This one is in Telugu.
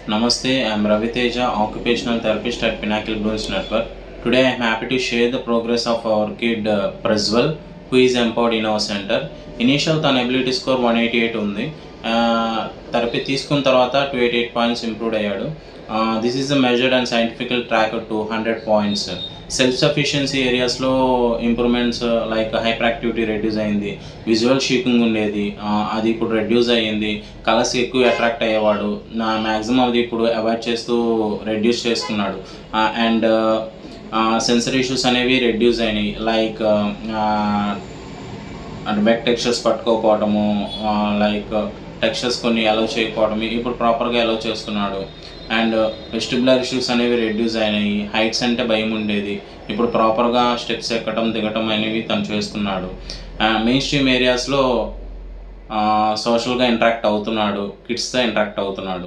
Namaste, I am Ravi Teja, occupational therapist at Pinnacle Blues Network. Today I am happy to share the progress of our kid Prajwal, who is empowered in our center. Initial తన ability score 188 ఉంది. థెరపీ తీసుకున్న తర్వాత 288 పాయింట్స్ ఇంప్రూవ్ అయ్యాడు. This is the measured and scientifical tracker to 100 points. Self sufficiency ఏరియాస్లో improvements like hyperactivity reduce అయింది, విజువల్ షీకింగ్ ఉండేది, అది ఇప్పుడు రెడ్యూస్ అయ్యింది, కలర్స్ ఎక్కువ అట్రాక్ట్ అయ్యేవాడు, నా మ్యాక్సిమం అది ఇప్పుడు అవాయిడ్ చేస్తూ రెడ్యూస్ చేసుకున్నాడు. అండ్ సెన్సరీ ఇష్యూస్ అనేవి రెడ్యూస్ అయినాయి, లైక్ అంటే బ్యాక్ టెక్స్చర్స్ పట్టుకోకపోవడము, లైక్ టెక్స్చర్స్ కొన్ని అలౌ చేయకపోవడం ఇప్పుడు ప్రాపర్గా అలౌ చేస్తున్నాడు. అండ్ వెస్టిబులర్ ఇష్యూస్ అనేవి రెడ్యూస్ అయినాయి. హైట్స్ అంటే భయం ఉండేది, ఇప్పుడు ప్రాపర్గా స్టెప్స్ ఎక్కడం దిగటం అనేవి తను చేస్తున్నాడు. మెయిన్ స్ట్రీమ్ ఏరియాస్లో సోషల్గా ఇంటరాక్ట్ అవుతున్నాడు, కిడ్స్తో ఇంటరాక్ట్ అవుతున్నాడు.